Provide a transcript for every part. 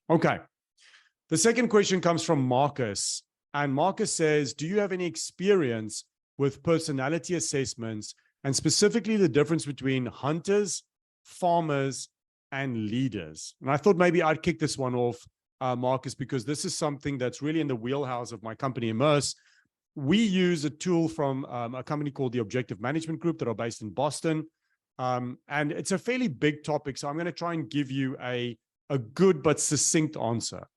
Okay. The second question comes from Markus. And Markus says, do you have any experience with personality assessments and specifically the difference between hunters, farmers, and leaders? And I thought maybe I'd kick this one off, Markus, because this is something that's really in the wheelhouse of my company, Immerse. We use a tool from a company called the Objective Management Group that are based in Boston. And it's a fairly big topic, so I'm going to try and give you a good but succinct answer.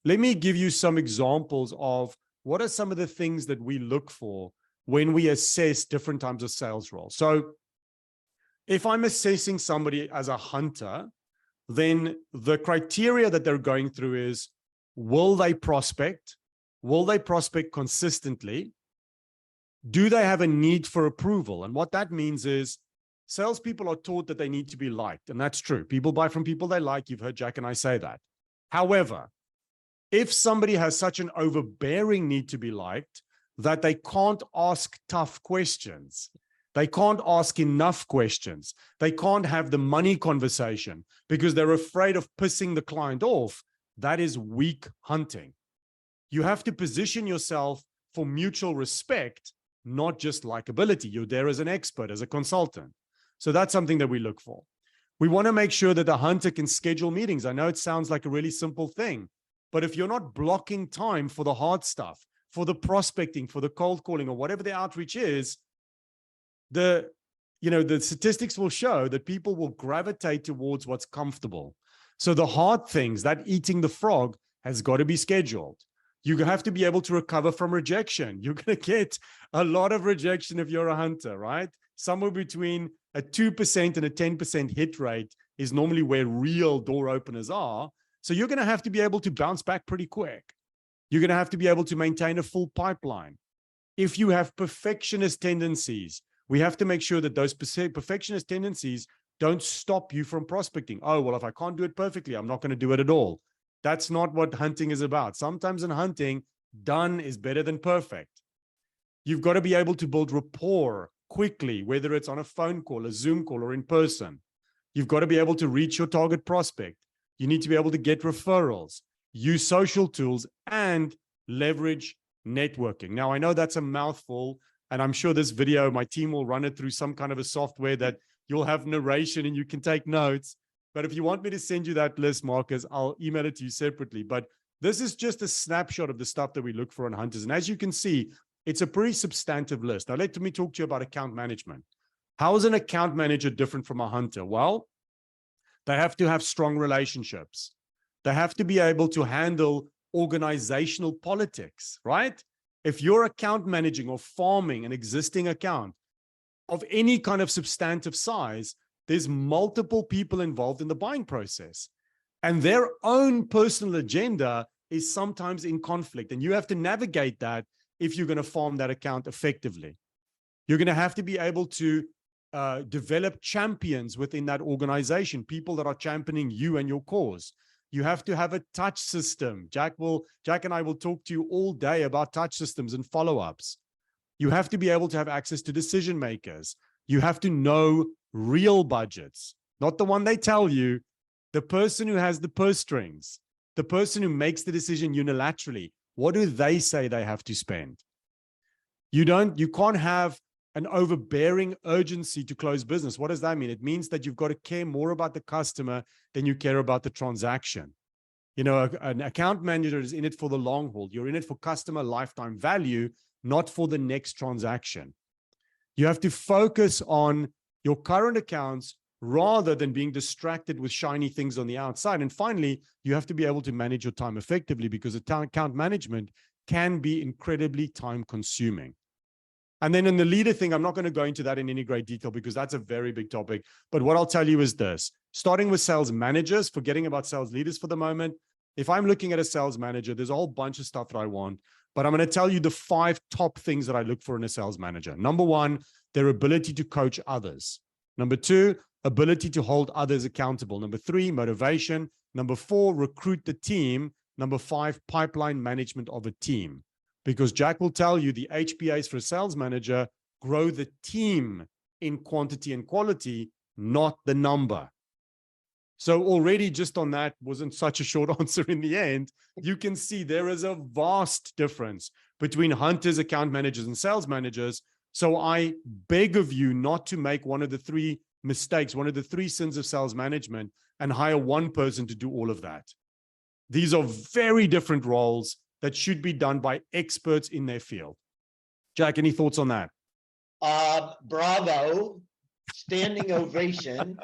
Let me give you some examples of what are some of the things that we look for when we assess different types of sales roles. So if I'm assessing somebody as a hunter, then the criteria that they're going through is, will they prospect? Will they prospect consistently? Do they have a need for approval? And what that means is salespeople are taught that they need to be liked, and that's true. People buy from people they like. You've heard Jack and I say that. However, if somebody has such an overbearing need to be liked that they can't ask tough questions, they can't ask enough questions, they can't have the money conversation because they're afraid of pissing the client off, that is weak hunting. You have to position yourself for mutual respect, not just likability. You're there as an expert, as a consultant. So that's something that we look for. We want to make sure that the hunter can schedule meetings. I know it sounds like a really simple thing, but if you're not blocking time for the hard stuff, for the prospecting, for the cold calling, or whatever the outreach is, the statistics will show that people will gravitate towards what's comfortable. So the hard things, that eating the frog, has got to be scheduled. You have to be able to recover from rejection. You're going to get a lot of rejection if you're a hunter, right? Somewhere between a 2% and a 10% hit rate is normally where real door openers are. So you're going to have to be able to bounce back pretty quick. You're going to have to be able to maintain a full pipeline. If you have perfectionist tendencies, we have to make sure that those perfectionist tendencies don't stop you from prospecting. Oh, well, if I can't do it perfectly, I'm not going to do it at all. That's not what hunting is about. Sometimes in hunting, done is better than perfect. You've got to be able to build rapport quickly, whether it's on a phone call, a Zoom call, or in person. You've got to be able to reach your target prospect. You need to be able to get referrals, use social tools, and leverage networking. Now, I know that's a mouthful, and I'm sure this video, my team will run it through some kind of a software that you'll have narration and you can take notes. But if you want me to send you that list, Marcus, I'll email it to you separately. But this is just a snapshot of the stuff that we look for in hunters. And as you can see, it's a pretty substantive list. Now, let me talk to you about account management. How is an account manager different from a hunter? Well, they have to have strong relationships. They have to be able to handle organizational politics, right? If you're account managing or farming an existing account of any kind of substantive size, there's multiple people involved in the buying process. And their own personal agenda is sometimes in conflict. And you have to navigate that if you're going to farm that account effectively. You're going to have to be able to develop champions within that organization, people that are championing you and your cause. You have to have a touch system. Jack and I will talk to you all day about touch systems and follow-ups. You have to be able to have access to decision makers. You have to know real budgets, not the one they tell you, the person who has the purse strings, the person who makes the decision unilaterally. What do they say they have to spend? You can't have an overbearing urgency to close business. What does that mean? It means that you've got to care more about the customer than you care about the transaction. You know, an account manager is in it for the long haul. You're in it for customer lifetime value, not for the next transaction. You have to focus on your current accounts rather than being distracted with shiny things on the outside. And finally, you have to be able to manage your time effectively, because account management can be incredibly time consuming. And then in the leader thing, I'm not going to go into that in any great detail because that's a very big topic. But what I'll tell you is this, starting with sales managers, forgetting about sales leaders for the moment. If I'm looking at a sales manager, there's a whole bunch of stuff that I want, but I'm going to tell you the 5 top things that I look for in a sales manager. Number 1, their ability to coach others. Number 2, ability to hold others accountable. Number 3, motivation. Number 4, recruit the team. Number 5, pipeline management of a team. Because Jack will tell you the HPAs for a sales manager grow the team in quantity and quality, not the number. So already just on that wasn't such a short answer in the end. You can see there is a vast difference between hunters, account managers, and sales managers. So I beg of you not to make one of the three mistakes, one of the three sins of sales management, and hire one person to do all of that. These are very different roles that should be done by experts in their field. Jack, any thoughts on that? Bravo. Standing ovation.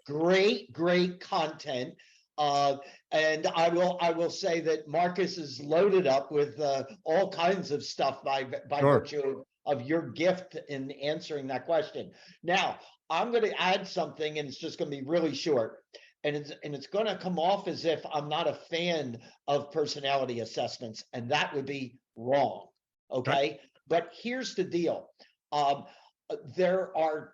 Great content. And I will say that Marcus is loaded up with all kinds of stuff by Sure. virtue of your gift in answering that question. Now, I'm going to add something, and it's just going to be really short. And it's going to come off as if I'm not a fan of personality assessments, and that would be wrong. Okay. But here's the deal. There are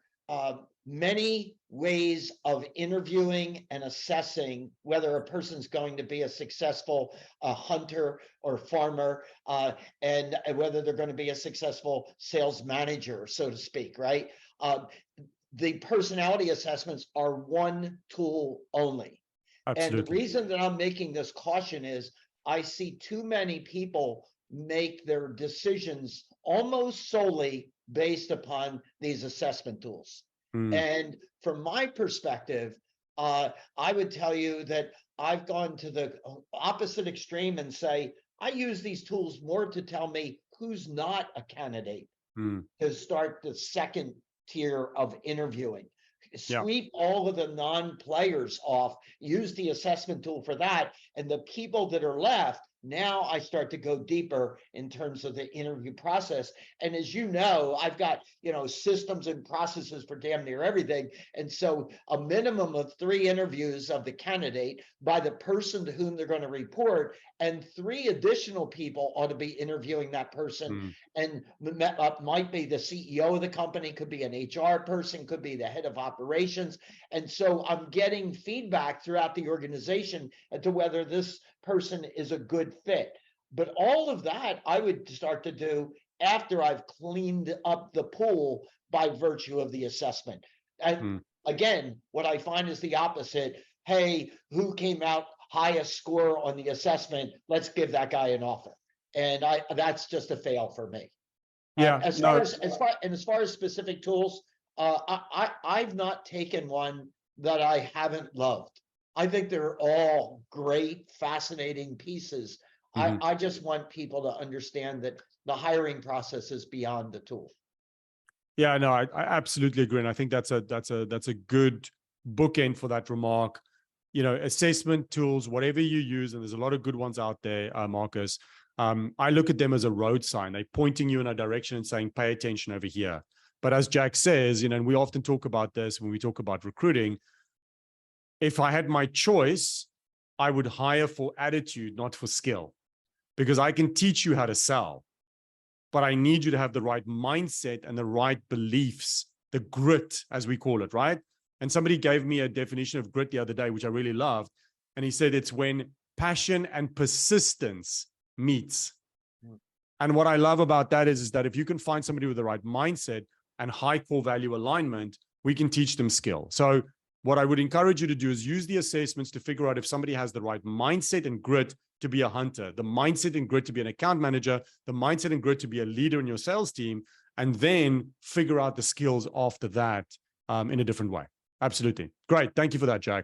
many ways of interviewing and assessing whether a person's going to be a successful hunter or farmer, and whether they're going to be a successful sales manager, so to speak, right? The personality assessments are one tool only. Absolutely. And the reason that I'm making this caution is I see too many people make their decisions almost solely based upon these assessment tools. And from my perspective, I would tell you that I've gone to the opposite extreme and say, I use these tools more to tell me who's not a candidate to start the second tier of interviewing. Sweep all of the non-players off, use the assessment tool for that, and the people that are left, now I start to go deeper in terms of the interview process. And as you know, I've got, systems and processes for damn near everything. And so a minimum of 3 interviews of the candidate by the person to whom they're going to report, and 3 additional people ought to be interviewing that person. And might be the CEO of the company, could be an HR person, could be the head of operations. And so I'm getting feedback throughout the organization as to whether this person is a good fit. But all of that I would start to do after I've cleaned up the pool by virtue of the assessment. And again, what I find is the opposite. Hey, who came out highest score on the assessment? Let's give that guy an offer. And that's just a fail for me. As far as specific tools, I've not taken one that I haven't loved. I think they're all great, fascinating pieces. I just want people to understand that the hiring process is beyond the tool. Yeah, no, I absolutely agree. And I think that's a good bookend for that remark. Assessment tools, whatever you use, and there's a lot of good ones out there, Marcus. I look at them as a road sign. They're pointing you in a direction and saying, pay attention over here. But as Jack says, and we often talk about this when we talk about recruiting, if I had my choice, I would hire for attitude, not for skill, because I can teach you how to sell, but I need you to have the right mindset and the right beliefs, the grit, as we call it, right? And somebody gave me a definition of grit the other day, which I really loved. And he said, it's when passion and persistence meets. And what I love about that is that if you can find somebody with the right mindset and high core value alignment, we can teach them skill. So what I would encourage you to do is use the assessments to figure out if somebody has the right mindset and grit to be a hunter, the mindset and grit to be an account manager, the mindset and grit to be a leader in your sales team, and then figure out the skills after that in a different way. Absolutely. Great. Thank you for that, Jack.